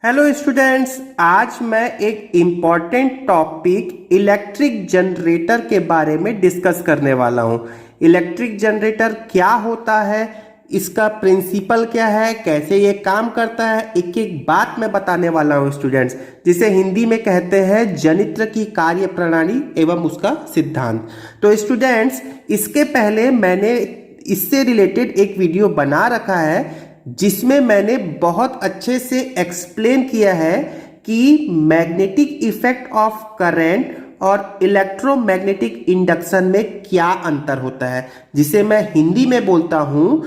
Hello students, आज मैं एक इम्पॉर्टेंट टॉपिक इलेक्ट्रिक जनरेटर के बारे में डिस्कस करने वाला हूँ। इलेक्ट्रिक जनरेटर क्या होता है, इसका प्रिंसिपल क्या है, कैसे ये काम करता है, एक एक बात मैं बताने वाला हूँ स्टूडेंट्स, जिसे हिंदी में कहते हैं जनित्र की कार्य प्रणाली एवं उसका सिद्धांत। तो स्टूडेंट्स, इसके पहले मैंने इससे रिलेटेड एक वीडियो बना रखा है जिसमें मैंने बहुत अच्छे से एक्सप्लेन किया है कि मैग्नेटिक इफेक्ट ऑफ करंट और इलेक्ट्रोमैग्नेटिक इंडक्शन में क्या अंतर होता है, जिसे मैं हिंदी में बोलता हूं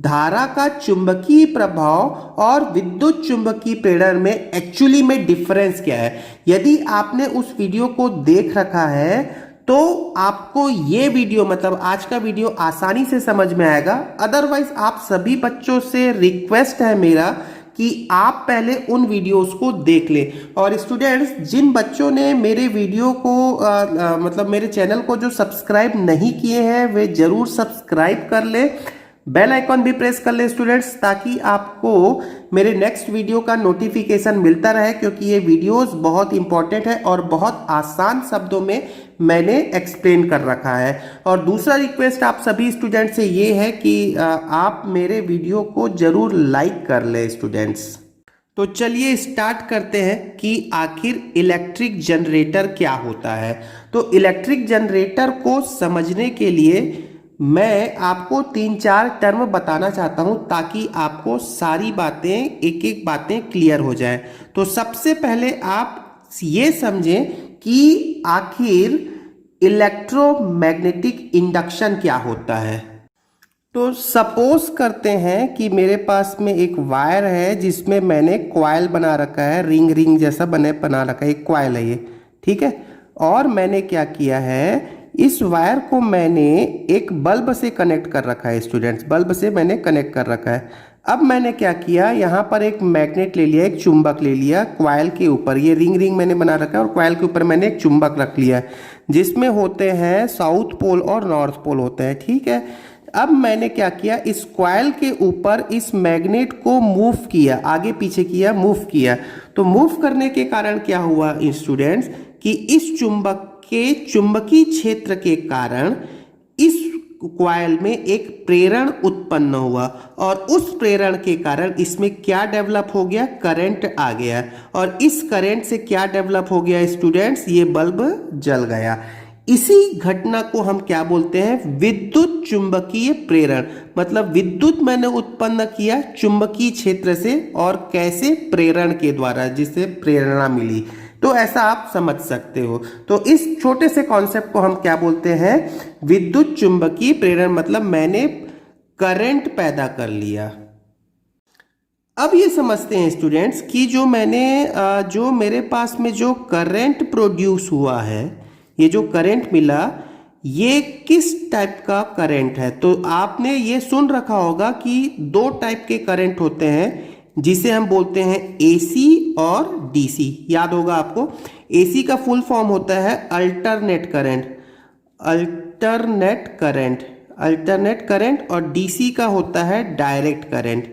धारा का चुंबकीय प्रभाव और विद्युत चुंबकीय प्रेरण में एक्चुअली में डिफरेंस क्या है। यदि आपने उस वीडियो को देख रखा है तो आपको ये वीडियो मतलब आज का वीडियो आसानी से समझ में आएगा। अदरवाइज आप सभी बच्चों से रिक्वेस्ट है मेरा कि आप पहले उन वीडियोस को देख लें। और स्टूडेंट्स, जिन बच्चों ने मेरे वीडियो को मतलब मेरे चैनल को जो सब्सक्राइब नहीं किए हैं वे जरूर सब्सक्राइब कर ले, बेल आइकॉन भी प्रेस कर ले स्टूडेंट्स, ताकि आपको मेरे नेक्स्ट वीडियो का नोटिफिकेशन मिलता रहे, क्योंकि ये वीडियोस बहुत इंपॉर्टेंट है और बहुत आसान शब्दों में मैंने एक्सप्लेन कर रखा है। और दूसरा रिक्वेस्ट आप सभी स्टूडेंट्स से ये है कि आप मेरे वीडियो को जरूर लाइक कर ले स्टूडेंट्स। तो चलिए स्टार्ट करते हैं कि आखिर इलेक्ट्रिक जनरेटर क्या होता है। तो इलेक्ट्रिक जनरेटर को समझने के लिए मैं आपको 3-4 टर्म बताना चाहता हूं ताकि आपको सारी बातें एक एक बातें क्लियर हो जाए। तो सबसे पहले आप ये समझें कि आखिर इलेक्ट्रोमैग्नेटिक इंडक्शन क्या होता है। तो सपोज करते हैं कि मेरे पास में एक वायर है जिसमें मैंने कॉइल बना रखा है, रिंग जैसा बना रखा है, एक कॉइल है ये, ठीक है। और मैंने क्या किया है, इस वायर को मैंने एक बल्ब से कनेक्ट कर रखा है स्टूडेंट्स, बल्ब से मैंने कनेक्ट कर रखा है। अब मैंने क्या किया, यहाँ पर एक मैग्नेट ले लिया, एक चुंबक ले लिया कॉइल के ऊपर, ये रिंग मैंने बना रखा है और कॉइल के ऊपर मैंने एक चुंबक रख लिया जिसमें होते हैं साउथ पोल और नॉर्थ पोल होते हैं, ठीक है। अब मैंने क्या किया, इस कॉइल के ऊपर इस मैग्नेट को मूव किया, आगे पीछे किया, मूव किया। तो मूव करने के कारण क्या हुआ स्टूडेंट्स कि इस चुंबक के चुंबकीय क्षेत्र के कारण इस कॉइल में एक प्रेरण उत्पन्न हुआ और उस प्रेरण के कारण इसमें क्या डेवलप हो गया, करंट आ गया। और इस करंट से क्या डेवलप हो गया स्टूडेंट्स, ये बल्ब जल गया। इसी घटना को हम क्या बोलते हैं, विद्युत चुंबकीय प्रेरण। मतलब विद्युत मैंने उत्पन्न किया चुंबकीय क्षेत्र से, और कैसे, प्रेरण के द्वारा, जिससे प्रेरणा मिली। तो ऐसा आप समझ सकते हो। तो इस छोटे से कॉन्सेप्ट को हम क्या बोलते हैं, विद्युत चुंबकीय प्रेरण। मतलब मैंने करंट पैदा कर लिया। अब ये समझते हैं स्टूडेंट्स कि जो मेरे पास में जो करंट प्रोड्यूस हुआ है, ये जो करंट मिला, ये किस टाइप का करंट है। तो आपने ये सुन रखा होगा कि 2 टाइप के करंट होते हैं जिसे हम बोलते हैं एसी और डीसी। याद होगा आपको, एसी का फुल फॉर्म होता है अल्टरनेट करंट और डीसी का होता है डायरेक्ट करंट,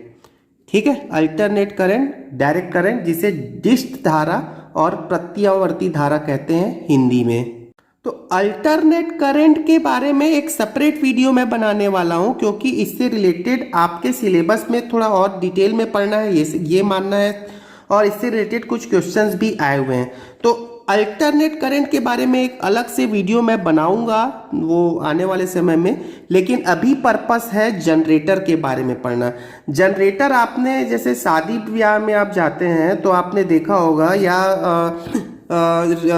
ठीक है। अल्टरनेट करंट, डायरेक्ट करंट, जिसे डिस्ट धारा और प्रत्यावर्ती धारा कहते हैं हिंदी में। तो अल्टरनेट करंट के बारे में एक सेपरेट वीडियो मैं बनाने वाला हूं, क्योंकि इससे रिलेटेड आपके सिलेबस में थोड़ा और डिटेल में पढ़ना है, ये मानना है, और इससे रिलेटेड कुछ क्वेश्चंस भी आए हुए हैं। तो अल्टरनेट करंट के बारे में एक अलग से वीडियो मैं बनाऊंगा वो आने वाले समय में, लेकिन अभी पर्पस है जनरेटर के बारे में पढ़ना। जनरेटर आपने जैसे शादी ब्याह में आप जाते हैं तो आपने देखा होगा, या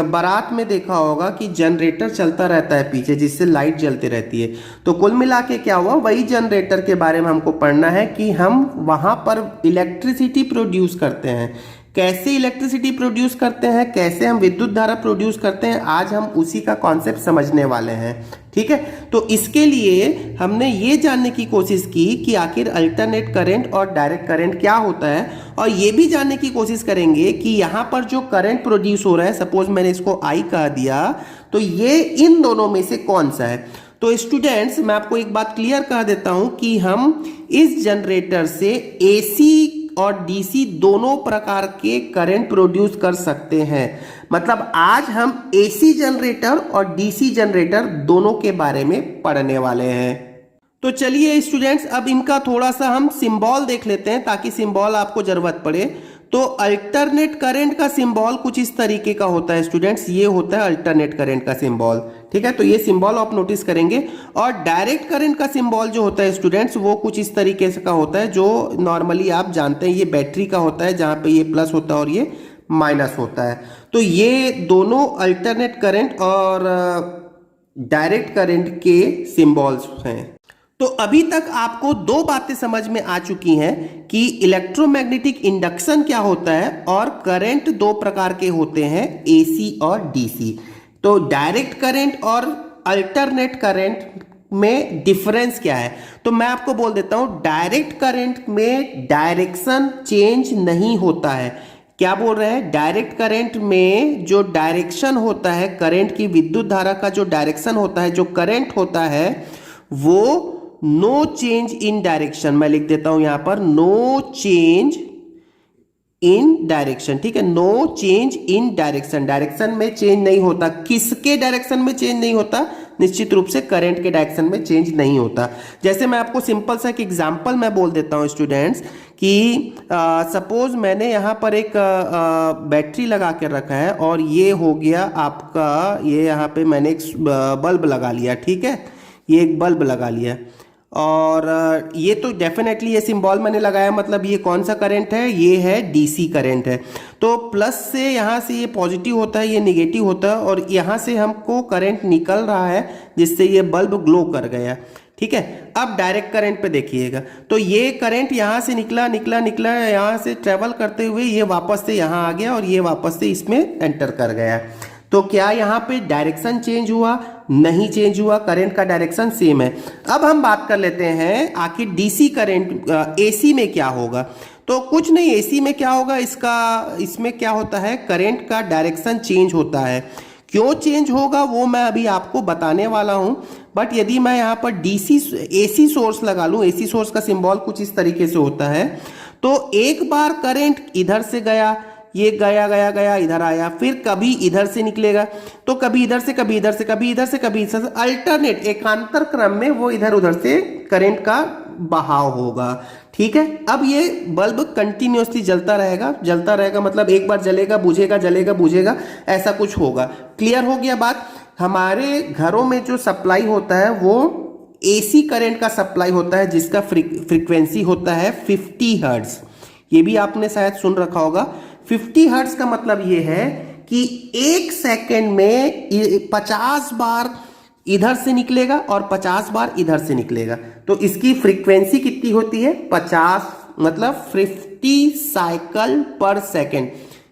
बारात में देखा होगा कि जनरेटर चलता रहता है पीछे, जिससे लाइट जलती रहती है। तो कुल मिला के क्या हुआ, वही जनरेटर के बारे में हमको पढ़ना है कि हम वहां पर इलेक्ट्रिसिटी प्रोड्यूस करते हैं, कैसे इलेक्ट्रिसिटी प्रोड्यूस करते हैं, कैसे हम विद्युत धारा प्रोड्यूस करते हैं। आज हम उसी का कॉन्सेप्ट समझने वाले हैं, ठीक है। तो इसके लिए हमने ये जानने की कोशिश की कि आखिर अल्टरनेट करंट और डायरेक्ट करंट क्या होता है, और ये भी जानने की कोशिश करेंगे कि यहाँ पर जो करंट प्रोड्यूस हो रहा है, सपोज मैंने इसको आई कह दिया, तो ये इन दोनों में से कौन सा है। तो स्टूडेंट्स, मैं आपको एक बात क्लियर कर देता हूं कि हम इस जनरेटर से एसी और डीसी दोनों प्रकार के करंट प्रोड्यूस कर सकते हैं। मतलब आज हम एसी जनरेटर और डीसी जनरेटर दोनों के बारे में पढ़ने वाले हैं। तो चलिए स्टूडेंट्स, अब इनका थोड़ा सा हम सिंबल देख लेते हैं ताकि सिंबल आपको जरूरत पड़े। तो अल्टरनेट करंट का सिंबल कुछ इस तरीके का होता है स्टूडेंट्स, ये होता है अल्टरनेट करंट का सिंबल। ठीक है, तो ये सिंबल आप नोटिस करेंगे। और डायरेक्ट करंट का सिंबल जो होता है स्टूडेंट्स, वो कुछ इस तरीके से का होता है, जो नॉर्मली आप जानते हैं ये बैटरी का होता है, जहां पे ये प्लस होता है और ये माइनस होता है। तो ये दोनों अल्टरनेट करंट और डायरेक्ट करंट के सिंबल्स हैं। तो अभी तक आपको दो बातें समझ में आ चुकी हैं कि इलेक्ट्रोमैग्नेटिक इंडक्शन क्या होता है और करंट दो प्रकार के होते हैं, एसी और डीसी। तो डायरेक्ट करंट और अल्टरनेट करंट में डिफरेंस क्या है, तो मैं आपको बोल देता हूं। डायरेक्ट करंट में डायरेक्शन चेंज नहीं होता है। क्या बोल रहे हैं? डायरेक्ट करंट में जो डायरेक्शन होता है, करंट की विद्युत धारा का जो डायरेक्शन होता है, जो करंट होता है, वो नो चेंज इन डायरेक्शन, मैं लिख देता हूं यहां पर नो चेंज इन डायरेक्शन। ठीक है, no change in direction, direction में चेंज नहीं होता। किसके डायरेक्शन में चेंज नहीं होता? निश्चित रूप से करंट के डायरेक्शन में चेंज नहीं होता। जैसे मैं आपको सिंपल सा एक एग्जांपल मैं बोल देता हूं स्टूडेंट्स कि सपोज मैंने यहां पर एक बैटरी लगा के रखा है और ये हो गया आपका, ये यहां पे मैंने एक बल्ब लगा लिया। ठीक है, ये एक बल्ब लगा लिया और ये तो डेफिनेटली ये सिंबल मैंने लगाया, मतलब ये कौन सा करंट है? ये है डीसी करंट है। तो प्लस से यहाँ से ये पॉजिटिव होता है, ये निगेटिव होता है और यहाँ से हमको करंट निकल रहा है जिससे ये बल्ब ग्लो कर गया। ठीक है, अब डायरेक्ट करंट पे देखिएगा, तो ये करंट यहाँ से निकला निकला निकला, यहाँ से ट्रेवल करते हुए ये वापस से यहाँ आ गया और ये वापस से इसमें एंटर कर गया। तो क्या यहाँ पे डायरेक्शन चेंज हुआ? नहीं चेंज हुआ, करंट का डायरेक्शन सेम है। अब हम बात कर लेते हैं आखिर डीसी करंट एसी में क्या होगा। तो कुछ नहीं, एसी में क्या होगा, इसमें क्या होता है, करंट का डायरेक्शन चेंज होता है। क्यों चेंज होगा वो मैं अभी आपको बताने वाला हूं। बट यदि मैं यहाँ पर एसी सोर्स लगा लूं, एसी सोर्स का सिंबल कुछ इस तरीके से होता है, तो एक बार करंट इधर से गया, ये गया गया गया इधर आया, फिर कभी इधर से निकलेगा, तो कभी इधर से, कभी इधर से, कभी इधर से, कभी इधर से, अल्टरनेट एकांतर क्रम में वो इधर उधर से करंट का बहाव होगा। ठीक है, अब ये बल्ब कंटिन्यूसली जलता रहेगा, मतलब एक बार जलेगा बुझेगा, जलेगा बुझेगा, ऐसा कुछ होगा। क्लियर हो गया बात? हमारे घरों में जो सप्लाई होता है वो एसी करंट का सप्लाई होता है, जिसका फ्रीक्वेंसी होता है 50 हर्ट्ज। ये भी आपने शायद सुन रखा होगा। 50 हर्ट्ज का मतलब ये है कि एक सेकेंड में 50 बार इधर से निकलेगा और 50 बार इधर से निकलेगा। तो इसकी फ्रीक्वेंसी कितनी होती है? 50, मतलब 50 साइकिल पर सेकेंड।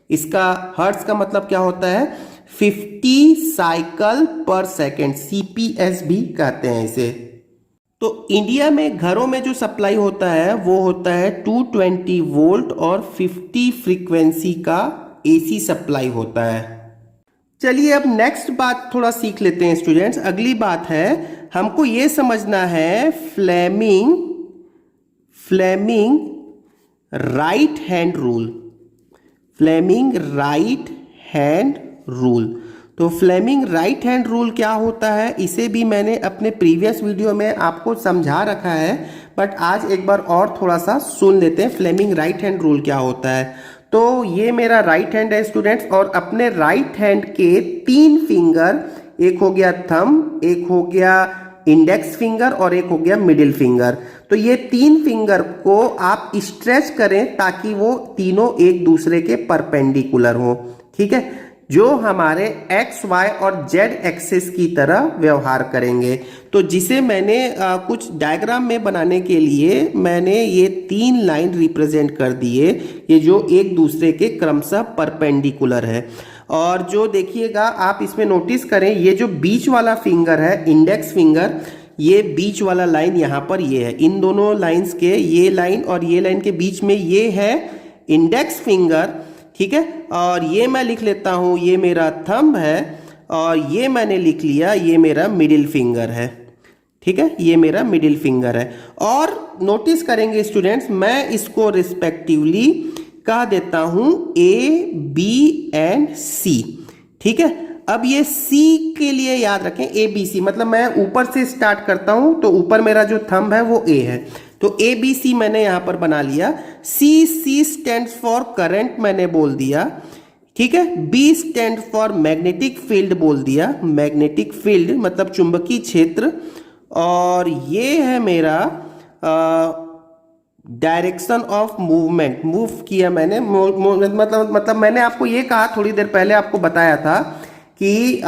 इसका हर्ट्ज का मतलब क्या होता है? 50 साइकिल पर सेकेंड, सीपीएस भी कहते हैं इसे। तो इंडिया में घरों में जो सप्लाई होता है वो होता है 220 वोल्ट और 50 फ्रीक्वेंसी का एसी सप्लाई होता है। चलिए अब नेक्स्ट बात थोड़ा सीख लेते हैं स्टूडेंट्स। अगली बात है, हमको ये समझना है Fleming right hand rule. Fleming right hand rule. तो फ्लेमिंग राइट हैंड रूल क्या होता है, इसे भी मैंने अपने प्रीवियस वीडियो में आपको समझा रखा है, बट आज एक बार और थोड़ा सा सुन लेते हैं फ्लेमिंग राइट हैंड रूल क्या होता है। तो ये मेरा राइट हैंड है स्टूडेंट्स, और अपने राइट हैंड के 3 फिंगर, एक हो गया थंब, एक हो गया इंडेक्स फिंगर और एक हो गया मिडिल फिंगर। तो ये 3 फिंगर को आप स्ट्रेच करें ताकि वो तीनों एक दूसरे के परपेंडिकुलर हो। ठीक है, जो हमारे एक्स वाई और जेड एक्सिस की तरह व्यवहार करेंगे। तो जिसे मैंने कुछ डायग्राम में बनाने के लिए मैंने ये 3 लाइन रिप्रेजेंट कर दिए, ये जो एक दूसरे के क्रमशः परपेंडिकुलर है। और जो देखिएगा आप इसमें नोटिस करें, ये जो बीच वाला फिंगर है इंडेक्स फिंगर, ये बीच वाला लाइन यहाँ पर ये है, इन दोनों लाइंस के ये लाइन और ये लाइन के बीच में ये है इंडेक्स फिंगर। ठीक है, और ये मैं लिख लेता हूं, ये मेरा थंब है और ये मैंने लिख लिया, ये मेरा मिडिल फिंगर है। ठीक है, ये मेरा मिडिल फिंगर है। और नोटिस करेंगे स्टूडेंट्स, मैं इसको रिस्पेक्टिवली कह देता हूं ए, बी एंड सी। ठीक है, अब ये सी के लिए याद रखें ए बी सी, मतलब मैं ऊपर से स्टार्ट करता हूं तो ऊपर मेरा जो थंब है वो ए है, तो ए बी सी मैंने यहां पर बना लिया। C, C stands for current मैंने बोल दिया। ठीक है, B stand for magnetic field बोल दिया, मैग्नेटिक फील्ड मतलब चुंबकीय क्षेत्र। और ये है मेरा डायरेक्शन ऑफ मूवमेंट, मूव किया मैंने, मतलब मैंने आपको ये कहा थोड़ी देर पहले, आपको बताया था कि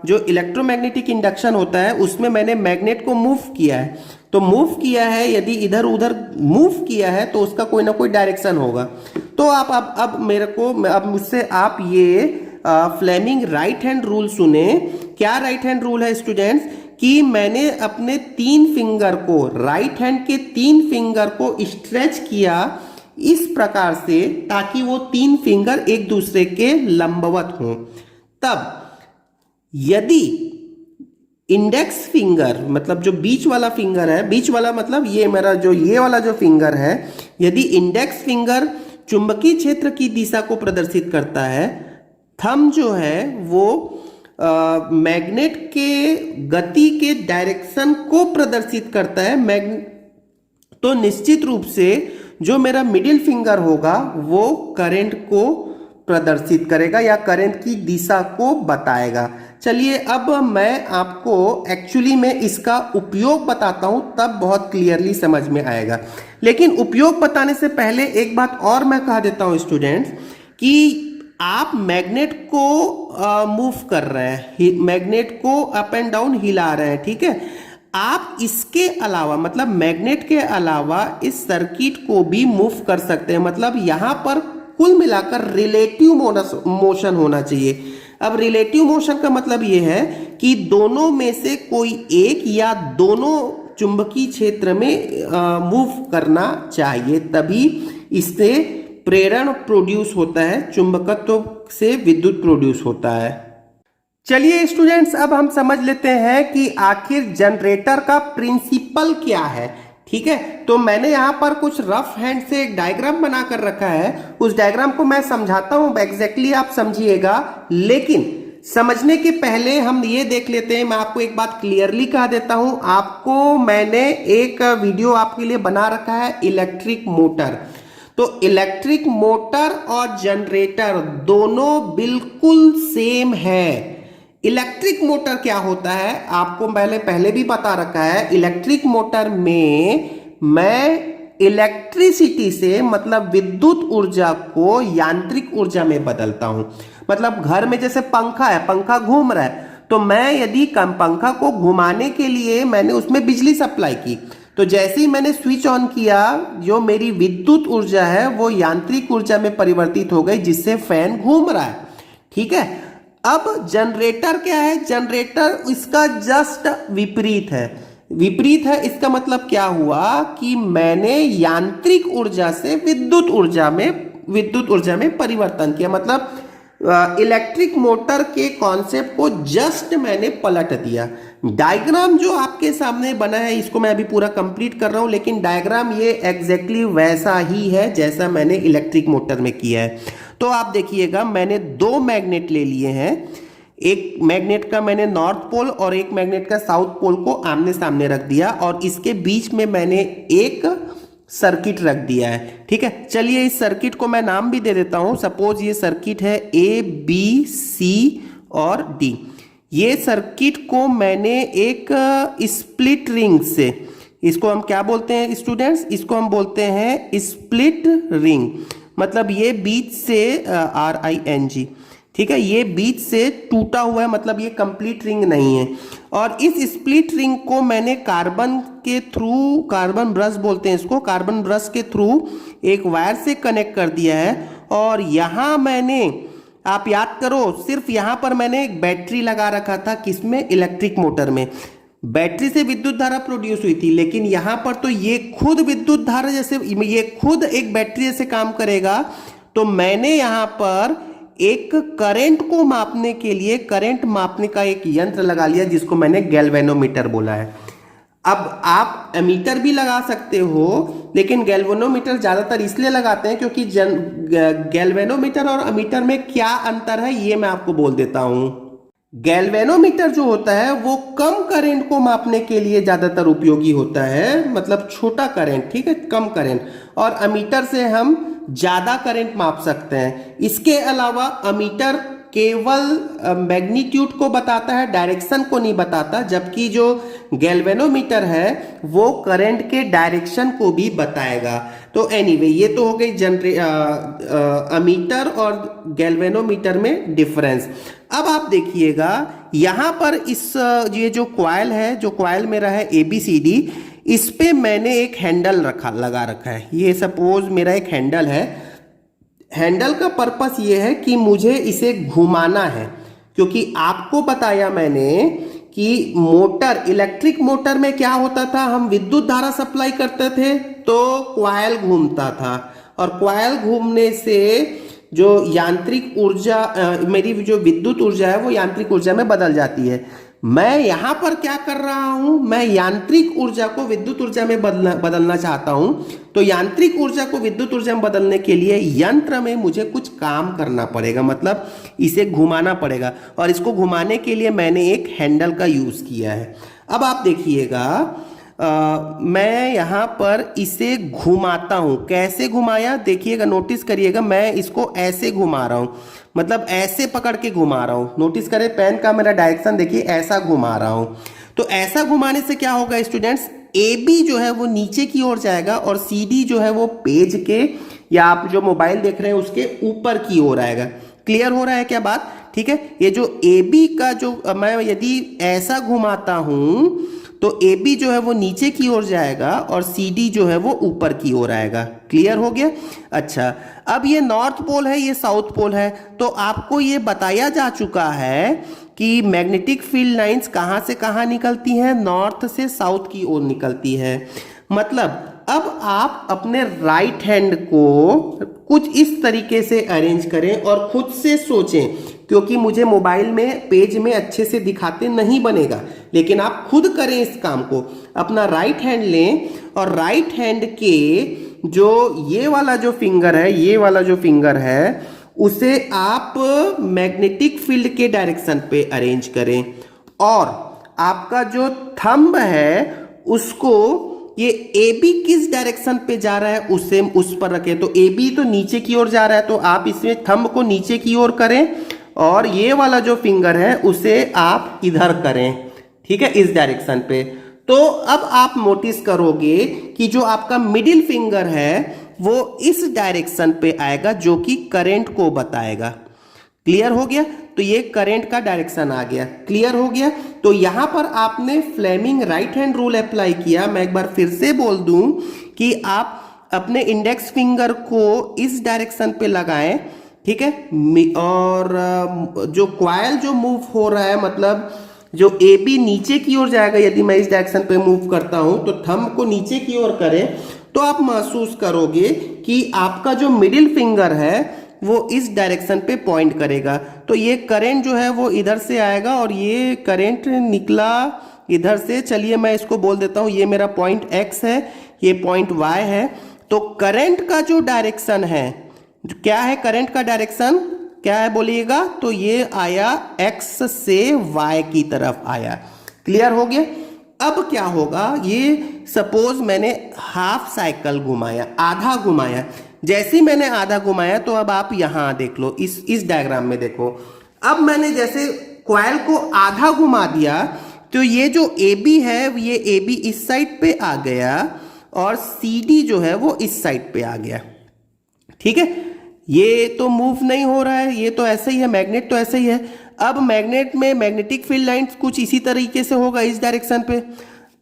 जो इलेक्ट्रोमैग्नेटिक इंडक्शन होता है उसमें मैंने मैग्नेट को मूव किया है। तो मूव किया है, यदि इधर उधर मूव किया है तो उसका कोई ना कोई डायरेक्शन होगा। तो आप अब मेरे को, अब मुझसे आप ये फ्लेमिंग राइट हैंड रूल सुने। क्या राइट हैंड रूल है स्टूडेंट्स? कि मैंने अपने 3 फिंगर को, राइट हैंड के 3 फिंगर को स्ट्रेच किया इस प्रकार से ताकि वो 3 फिंगर एक दूसरे के लंबवत हों। तब यदि इंडेक्स फिंगर, मतलब जो बीच वाला फिंगर है, बीच वाला मतलब ये मेरा जो ये वाला जो फिंगर है, यदि इंडेक्स फिंगर चुंबकीय क्षेत्र की दिशा को प्रदर्शित करता है, थंब जो है वो मैग्नेट के गति के डायरेक्शन को प्रदर्शित करता है, तो निश्चित रूप से जो मेरा मिडिल फिंगर होगा वो करंट को प्रदर्शित करेगा या करंट की दिशा को बताएगा। चलिए अब मैं आपको एक्चुअली में इसका उपयोग बताता हूं, तब बहुत क्लियरली समझ में आएगा। लेकिन उपयोग बताने से पहले एक बात और मैं कह देता हूं स्टूडेंट्स, कि आप मैग्नेट को मूव कर रहे हैं, मैग्नेट को अप एंड डाउन हिला रहे हैं। ठीक है, आप इसके अलावा, मतलब मैग्नेट के अलावा इस सर्किट को भी मूव कर सकते हैं। मतलब यहां पर कुल मिलाकर रिलेटिव मोशन होना चाहिए। अब रिलेटिव मोशन का मतलब यह है कि दोनों में से कोई एक या दोनों चुंबकीय क्षेत्र में मूव करना चाहिए, तभी इससे प्रेरण प्रोड्यूस होता है, चुंबकत्व से विद्युत प्रोड्यूस होता है। चलिए स्टूडेंट्स, अब हम समझ लेते हैं कि आखिर जनरेटर का प्रिंसिपल क्या है। ठीक है, तो मैंने यहां पर कुछ रफ हैंड से एक डायग्राम बना कर रखा है, उस डायग्राम को मैं समझाता हूं, एग्जैक्टली आप समझिएगा। लेकिन समझने के पहले हम ये देख लेते हैं, मैं आपको एक बात क्लियरली कह देता हूं, आपको मैंने एक वीडियो आपके लिए बना रखा है इलेक्ट्रिक मोटर। तो इलेक्ट्रिक मोटर और जनरेटर दोनों बिल्कुल सेम है। इलेक्ट्रिक मोटर क्या होता है आपको पहले भी पता रखा है। इलेक्ट्रिक मोटर में मैं इलेक्ट्रिसिटी से, मतलब विद्युत ऊर्जा को यांत्रिक ऊर्जा में बदलता हूं। मतलब घर में जैसे पंखा है, पंखा घूम रहा है, तो मैं यदि पंखा को घुमाने के लिए मैंने उसमें बिजली सप्लाई की, तो जैसे ही मैंने स्विच ऑन किया, जो मेरी विद्युत ऊर्जा है वो यांत्रिक ऊर्जा में परिवर्तित हो गई, जिससे फैन घूम रहा है। ठीक है, अब जनरेटर क्या है? जनरेटर इसका जस्ट विपरीत है। विपरीत है इसका मतलब क्या हुआ कि मैंने यांत्रिक ऊर्जा से विद्युत ऊर्जा में परिवर्तन किया। मतलब इलेक्ट्रिक मोटर के कॉन्सेप्ट को जस्ट मैंने पलट दिया। डायग्राम जो आपके सामने बना है, इसको मैं अभी पूरा कंप्लीट कर रहा हूं, लेकिन डायग्राम ये एग्जैक्टली वैसा ही है जैसा मैंने इलेक्ट्रिक मोटर में किया है। तो आप देखिएगा, मैंने 2 मैग्नेट ले लिए हैं। एक मैग्नेट का मैंने नॉर्थ पोल और एक मैग्नेट का साउथ पोल को आमने सामने रख दिया, और इसके बीच में मैंने एक सर्किट रख दिया है। ठीक है, चलिए इस सर्किट को मैं नाम भी दे देता हूं। सपोज ये सर्किट है A, B, C और D। ये सर्किट को मैंने एक स्प्लिट रिंग से, इसको हम क्या बोलते हैं स्टूडेंट्स? इसको हम बोलते हैं स्प्लिट रिंग। मतलब ये बीच से RING, ठीक है, ये बीच से टूटा हुआ है, मतलब ये कंप्लीट रिंग नहीं है। और इस स्प्लिट रिंग को मैंने कार्बन के थ्रू, कार्बन ब्रश बोलते हैं इसको, कार्बन ब्रश के थ्रू एक वायर से कनेक्ट कर दिया है। और यहां मैंने, आप याद करो, सिर्फ यहां पर मैंने एक बैटरी लगा रखा था, किसमें? इलेक्ट्रिक मोटर में। बैटरी से विद्युत धारा प्रोड्यूस हुई थी, लेकिन यहां पर तो ये खुद विद्युत धारा जैसे, ये खुद एक बैटरी जैसे काम करेगा। तो मैंने यहां पर एक करंट को मापने के लिए, करंट मापने का एक यंत्र लगा लिया, जिसको मैंने गैल्वेनोमीटर बोला है। अब आप एमीटर भी लगा सकते हो, लेकिन गैल्वेनोमीटर ज्यादातर इसलिए लगाते हैं क्योंकि गैल्वेनोमीटर और अमीटर में क्या अंतर है ये मैं आपको बोल देता हूं। गैल्वेनोमीटर जो होता है वो कम करंट को मापने के लिए ज्यादातर उपयोगी होता है, मतलब छोटा करंट, ठीक है, कम करंट। और अमीटर से हम ज्यादा करंट माप सकते हैं। इसके अलावा अमीटर केवल मैग्नीट्यूड को बताता है, डायरेक्शन को नहीं बताता, जबकि जो गैल्वेनोमीटर है वो करंट के डायरेक्शन को भी बताएगा। तो एनीवे ये तो हो गई अमीटर और गैल्वेनोमीटर में डिफरेंस। अब आप देखिएगा यहां पर इस ये जो कॉइल है, जो कॉइल मेरा है ABCD, इस पे मैंने एक हैंडल लगा रखा है। ये सपोज मेरा एक हैंडल है। हैंडल का पर्पस ये है कि मुझे इसे घुमाना है, क्योंकि आपको बताया मैंने कि मोटर, इलेक्ट्रिक मोटर में क्या होता था, हम विद्युत धारा सप्लाई करते थे तो कॉइल घूमता था, और कॉइल घूमने से जो यांत्रिक ऊर्जा, मेरी जो विद्युत ऊर्जा है वो यांत्रिक ऊर्जा में बदल जाती है। मैं यहां पर क्या कर रहा हूं, मैं यांत्रिक ऊर्जा को विद्युत ऊर्जा में बदलना चाहता हूं। तो यांत्रिक ऊर्जा को विद्युत ऊर्जा में बदलने के लिए यंत्र में मुझे कुछ काम करना पड़ेगा, मतलब इसे घुमाना पड़ेगा, और इसको घुमाने के लिए मैंने एक हैंडल का यूज किया है। अब आप देखिएगा मैं यहां पर इसे घुमाता हूं। कैसे घुमाया देखिएगा, नोटिस करिएगा, मैं इसको ऐसे घुमा रहा हूं, मतलब ऐसे पकड़ के घुमा रहा हूं। नोटिस करें पेन का मेरा डायरेक्शन देखिए, ऐसा घुमा रहा हूं। तो ऐसा घुमाने से क्या होगा स्टूडेंट्स, AB जो है वो नीचे की ओर जाएगा और CD जो है वो पेज के, या आप जो मोबाइल देख रहे हैं उसके ऊपर की ओर आएगा। क्लियर हो रहा है क्या बात? ठीक है। ये जो AB का जो मैं यदि ऐसा घुमाता हूं तो AB जो है वो नीचे की ओर जाएगा और CD जो है वो ऊपर की ओर आएगा। क्लियर हो गया? अच्छा, अब ये नॉर्थ पोल है, ये साउथ पोल है, तो आपको ये बताया जा चुका है कि मैग्नेटिक फील्ड लाइंस कहां से कहां निकलती हैं, नॉर्थ से साउथ की ओर निकलती है। मतलब अब आप अपने राइट हैंड को कुछ इस तरीके से अरेंज करें और खुद से सोचें, क्योंकि मुझे मोबाइल में पेज में अच्छे से दिखाते नहीं बनेगा, लेकिन आप खुद करें इस काम को। अपना राइट हैंड लें और राइट हैंड के जो ये वाला जो फिंगर है, ये वाला जो फिंगर है, उसे आप मैग्नेटिक फील्ड के डायरेक्शन पे अरेंज करें, और आपका जो थंब है उसको ये AB किस डायरेक्शन पे जा रहा है उसे उस पर रखें। तो AB तो नीचे की ओर जा रहा है, तो आप इसमें थंब को नीचे की ओर करें, और ये वाला जो फिंगर है उसे आप इधर करें, ठीक है, इस डायरेक्शन पे। तो अब आप नोटिस करोगे कि जो आपका मिडिल फिंगर है वो इस डायरेक्शन पे आएगा, जो कि करंट को बताएगा। क्लियर हो गया? तो ये करंट का डायरेक्शन आ गया। क्लियर हो गया? तो यहां पर आपने Fleming right hand rule apply किया। मैं एक बार फिर से बोल दूं कि आप अपने इंडेक्स फिंगर को इस डायरेक्शन पे लगाएं, ठीक है, और जो कॉइल जो मूव हो रहा है, मतलब जो AB नीचे की ओर जाएगा, यदि मैं इस डायरेक्शन पे मूव करता हूं तो थंब को नीचे की ओर करें, तो आप महसूस करोगे कि आपका जो मिडिल फिंगर है वो इस डायरेक्शन पे पॉइंट करेगा। तो ये करंट जो है वो इधर से आएगा, और ये करंट निकला इधर से। चलिए मैं इसको बोल देता हूं, ये मेरा पॉइंट X है, ये पॉइंट Y है। तो करंट का जो डायरेक्शन है, क्या है करंट का डायरेक्शन, क्या है बोलिएगा? तो ये आया X से Y की तरफ आया। क्लियर हो गया? अब क्या होगा, ये सपोज मैंने हाफ साइकिल घुमाया, आधा घुमाया। जैसे ही मैंने आधा घुमाया तो अब आप यहां देख लो, इस डायग्राम में देखो। अब मैंने जैसे कॉइल को आधा घुमा दिया, तो ये जो AB है, ये AB इस साइड पे आ गया और CD जो है वो इस साइड पे आ गया। ठीक है, ये तो मूव नहीं हो रहा है, ये तो ऐसे ही है, मैग्नेट तो ऐसे ही है। अब मैग्नेट में मैग्नेटिक फील्ड लाइंस कुछ इसी तरीके से होगा इस डायरेक्शन पे।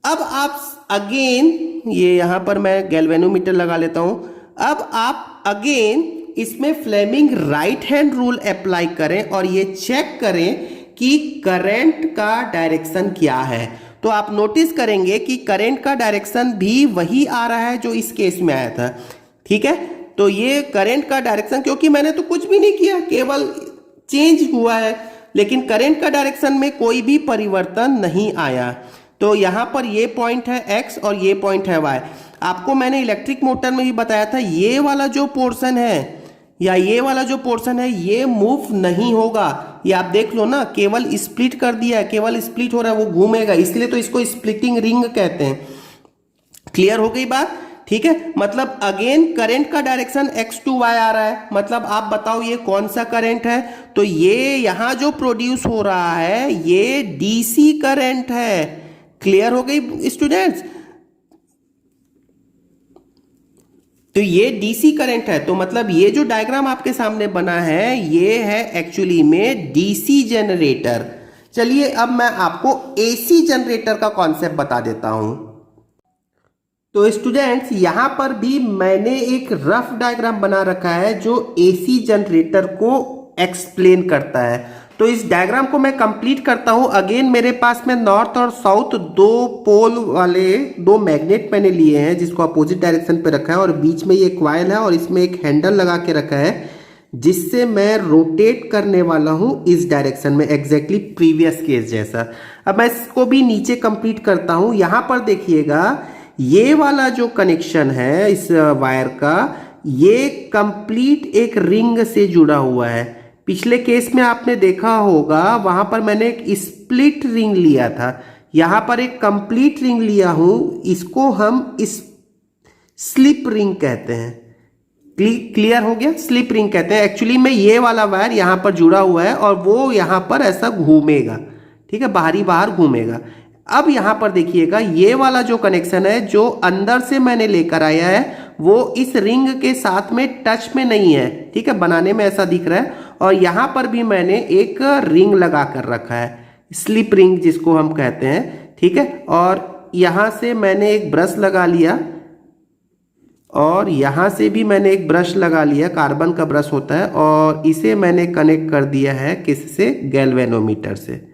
अब आप अगेन, ये यहां पर मैं गैल्वेनोमीटर लगा लेता हूं। अब आप अगेन इसमें Fleming right hand rule apply करें और ये चेक करें कि करंट का डायरेक्शन क्या है। तो आप नोटिस करेंगे कि करंट का डायरेक्शन भी वही आ रहा है जो इस केस में आया था। ठीक है, तो ये करंट का डायरेक्शन, क्योंकि मैंने तो कुछ भी नहीं किया, केवल चेंज हुआ है, लेकिन करंट का डायरेक्शन में कोई भी परिवर्तन नहीं आया। तो यहाँ पर ये पॉइंट है x और ये पॉइंट है y। आपको मैंने इलेक्ट्रिक मोटर में भी बताया था ये वाला जो पोर्शन है या ये वाला जो पोर्शन है ये मूव नहीं होगा। ये आप देख लो ना, केवल स्प्लिट कर दिया है, केवल स्प्लिट हो रहा है, वो घूमेगा, इसलिए तो इसको स्प्लिटिंग रिंग कहते हैं। क्लियर हो गई बात? ठीक है, मतलब अगेन करंट का डायरेक्शन x टू y आ रहा है। मतलब आप बताओ ये कौन सा करंट है? तो ये यहां जो प्रोड्यूस हो रहा है ये डीसी करंट है। क्लियर हो गई स्टूडेंट्स? तो ये डीसी करंट है। तो मतलब ये जो डायग्राम आपके सामने बना है ये है एक्चुअली में डीसी जनरेटर। चलिए अब मैं आपको एसी जनरेटर का कॉन्सेप्ट बता देता हूं। तो स्टूडेंट्स यहां पर भी मैंने एक रफ डायग्राम बना रखा है जो एसी जनरेटर को एक्सप्लेन करता है। तो इस डायग्राम को मैं कंप्लीट करता हूं। अगेन मेरे पास में नॉर्थ और साउथ दो पोल वाले दो मैग्नेट मैंने लिए हैं जिसको अपोजिट डायरेक्शन पे रखा है और बीच में ये कॉइल है और इसमें एक हैंडल लगा के रखा है जिससे मैं रोटेट करने वाला हूं इस डायरेक्शन में, एग्जैक्टली प्रीवियस केस जैसा। अब मैं इसको भी नीचे कंप्लीट करता हूं। यहां पर देखिएगा ये वाला जो कनेक्शन है इस वायर का ये कंप्लीट एक रिंग से जुड़ा हुआ है। पिछले केस में आपने देखा होगा वहां पर मैंने एक स्प्लिट रिंग लिया था, यहां पर एक कंप्लीट रिंग लिया हूं, इसको हम इस स्लिप रिंग कहते हैं। क्लियर हो गया? स्लिप रिंग कहते हैं। एक्चुअली में ये वाला वायर यहां पर जुड़ा हुआ है और वो यहां पर ऐसा घूमेगा, ठीक है, बाहर घूमेगा। अब यहां पर देखिएगा ये वाला जो कनेक्शन है जो अंदर से मैंने लेकर आया है वो इस रिंग के साथ में टच में नहीं है, ठीक है, बनाने में ऐसा दिख रहा है। और यहां पर भी मैंने एक रिंग लगा कर रखा है, स्लिप रिंग जिसको हम कहते हैं, ठीक है। और यहां से मैंने एक ब्रश लगा लिया और यहां से भी मैंने एक ब्रश लगा लिया, कार्बन का ब्रश होता है, और इसे मैंने कनेक्ट कर दिया है किससे? गैल्वेनोमीटर से।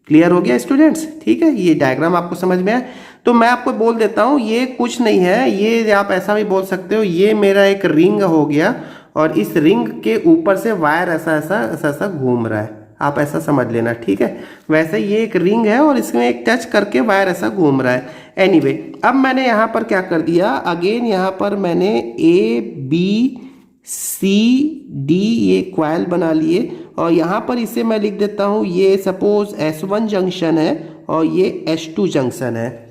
क्लियर हो गया स्टूडेंट्स? ठीक है, ये डायग्राम आपको समझ में आया? तो मैं आपको बोल देता हूं ये कुछ नहीं है, ये आप ऐसा भी बोल सकते हो ये मेरा एक रिंग हो गया और इस रिंग के ऊपर से वायर ऐसा घूम रहा है, आप ऐसा समझ लेना, ठीक है। वैसे ये एक रिंग है और इसमें एक टच करके वायर ऐसा घूम रहा है। एनीवे, अब मैंने यहाँ पर क्या कर दिया, अगेन यहाँ पर मैंने ABCD ये क्वाइल बना लिए और यहाँ पर इसे मैं लिख देता हूँ, ये सपोज S1 जंक्शन है और ये S2 जंक्शन है।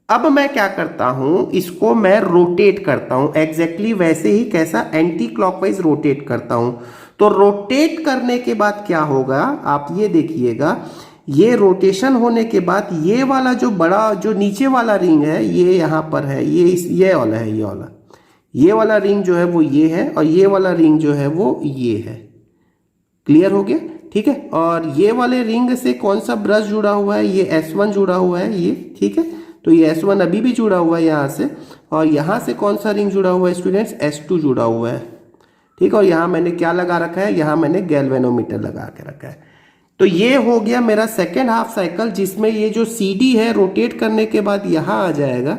अब मैं क्या करता हूँ, इसको मैं रोटेट करता हूँ एग्जैक्टली वैसे ही, कैसा? एंटी क्लॉकवाइज रोटेट करता हूँ। तो रोटेट करने के बाद क्या होगा आप ये देखिएगा, ये रोटेशन होने के बाद ये वाला जो बड़ा जो नीचे वाला रिंग है ये यहाँ पर है, ये वाला है, ये वाला रिंग जो है वो ये है और ये वाला रिंग जो है वो ये है। क्लियर हो गया? ठीक है। और ये वाले रिंग से कौन सा ब्रश जुड़ा हुआ है? ये S1 जुड़ा हुआ है, ये, ठीक है। तो ये S1 अभी भी जुड़ा हुआ है यहाँ से, और यहाँ से कौन सा रिंग जुड़ा हुआ है स्टूडेंट्स? S2 जुड़ा हुआ है, ठीक है। और यहाँ मैंने क्या लगा रखा है? यहाँ मैंने गैल्वेनोमीटर लगा के रखा है। तो ये हो गया मेरा सेकेंड हाफ साइकिल, जिसमें ये जो CD है रोटेट करने के बाद यहाँ आ जाएगा,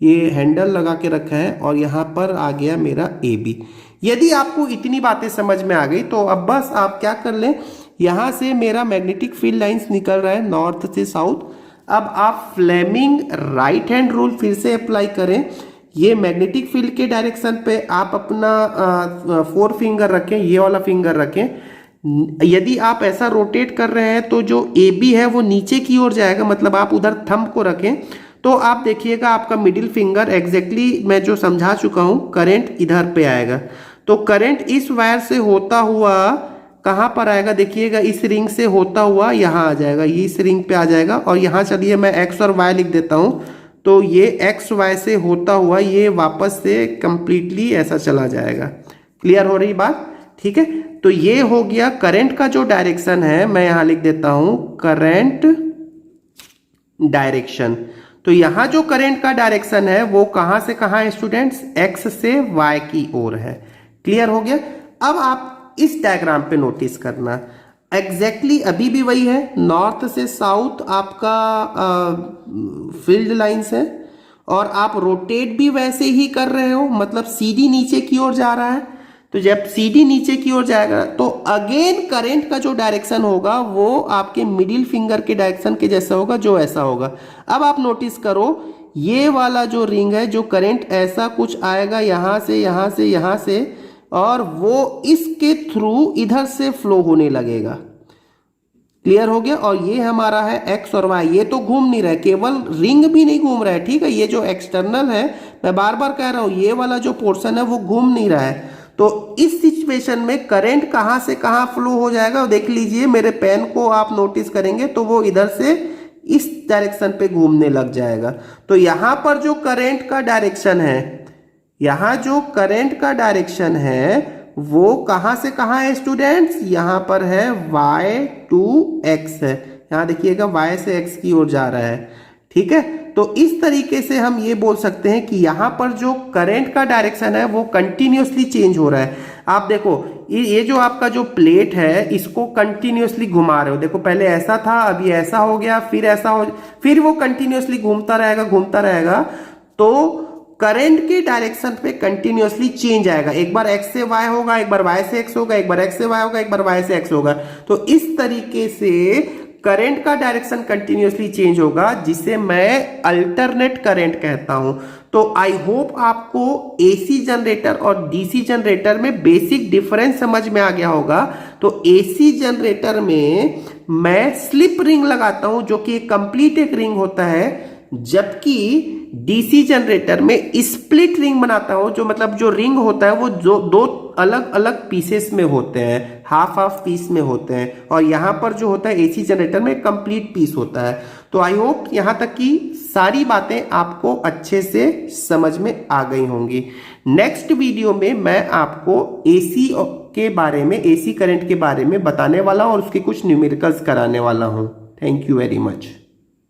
ये हैंडल लगा के रखा है, और यहाँ पर आ गया मेरा AB। यदि आपको इतनी बातें समझ में आ गई तो अब बस आप क्या कर लें, यहाँ से मेरा मैग्नेटिक फील्ड लाइंस निकल रहा है नॉर्थ से साउथ। अब आप फ्लेमिंग राइट हैंड रूल फिर से अप्लाई करें। ये मैग्नेटिक फील्ड के डायरेक्शन पे आप अपना 4 फिंगर रखें, ये वाला फिंगर रखें। यदि आप ऐसा रोटेट कर रहे हैं तो जो AB है वो नीचे की ओर जाएगा, मतलब आप उधर थंब को रखें तो आप देखिएगा आपका मिडिल फिंगर एग्जैक्टली मैं जो समझा चुका हूं, करंट इधर पे आएगा। तो करंट इस वायर से होता हुआ कहां पर आएगा? देखिएगा इस रिंग से होता हुआ यहां आ जाएगा, ये इस रिंग पे आ जाएगा। और यहां चलिए मैं X और Y लिख देता हूं, तो ये XY से होता हुआ ये वापस से कंप्लीटली ऐसा चला जाएगा। क्लियर हो रही बात? ठीक है। तो ये हो गया करंट का जो डायरेक्शन है, मैं यहां लिख देता हूं करंट डायरेक्शन। तो यहां जो करंट का डायरेक्शन है वो कहां से कहां है स्टूडेंट्स? X से Y की ओर है। क्लियर हो गया? अब आप इस डायग्राम पे नोटिस करना, एग्जैक्टली अभी भी वही है, नॉर्थ से साउथ आपका फील्ड लाइंस है और आप रोटेट भी वैसे ही कर रहे हो, मतलब CD नीचे की ओर जा रहा है। तो जब CD नीचे की ओर जाएगा तो अगेन करंट का जो डायरेक्शन होगा वो आपके मिडिल फिंगर के डायरेक्शन के जैसा होगा, जो ऐसा होगा। अब आप नोटिस करो, ये वाला जो रिंग है, जो करंट ऐसा कुछ आएगा यहाँ से यहाँ से यहाँ से, और वो इसके थ्रू इधर से फ्लो होने लगेगा। क्लियर हो गया? और ये हमारा है एक्स और वाई, ये तो घूम नहीं रहा है, केवल रिंग भी नहीं घूम रहा है, ठीक है। ये जो एक्सटर्नल है, मैं बार बार कह रहा हूं, ये वाला जो पोर्शन है वो घूम नहीं रहा है। तो इस सिचुएशन में करंट कहां से कहां फ्लो हो जाएगा, देख लीजिए, मेरे पेन को आप नोटिस करेंगे तो वो इधर से इस डायरेक्शन पे घूमने लग जाएगा। तो यहां पर जो करंट का डायरेक्शन है, यहां जो करंट का डायरेक्शन है वो कहां से कहां है स्टूडेंट्स, यहां पर है y to x है, यहां देखिएगा y से x की ओर जा रहा है, ठीक है। तो इस तरीके से हम ये बोल सकते हैं कि यहां पर जो करंट का डायरेक्शन है वो कंटिन्यूअसली चेंज हो रहा है। आप देखो, ये जो आपका जो प्लेट है इसको कंटिन्यूअसली घुमा रहे हो, देखो पहले ऐसा था, अभी ऐसा हो गया, फिर ऐसा हो, फिर वो कंटिन्यूअसली घूमता रहेगा। तो करंट के डायरेक्शन पे कंटिन्यूअसली चेंज आएगा, एक बार x से y होगा, एक बार y से x होगा, एक बार x से y होगा, एक बार y से x होगा। तो इस तरीके से करंट का डायरेक्शन कंटिन्यूअसली चेंज होगा, जिसे मैं अल्टरनेट करंट कहता हूं। तो आई होप आपको AC जनरेटर और DC जनरेटर में बेसिक डिफरेंस समझ में आ गया होगा। तो AC जनरेटर में मैं स्लिप रिंग लगाता हूं, जो कि कंप्लीट एक रिंग होता है, जबकि DC जनरेटर में स्प्लिट रिंग बनाता हूं, जो मतलब जो रिंग होता है वो जो दो अलग अलग पीसेस में होते हैं, हाफ पीस में होते हैं, और यहां पर जो होता है AC जनरेटर में कंप्लीट पीस होता है। तो आई होप यहां तक की सारी बातें आपको अच्छे से समझ में आ गई होंगी। नेक्स्ट वीडियो में मैं आपको AC के बारे में, AC करंट के बारे में बताने वाला हूं और उसके कुछ न्यूमेरिकल्स कराने वाला हूं। Thank you very much.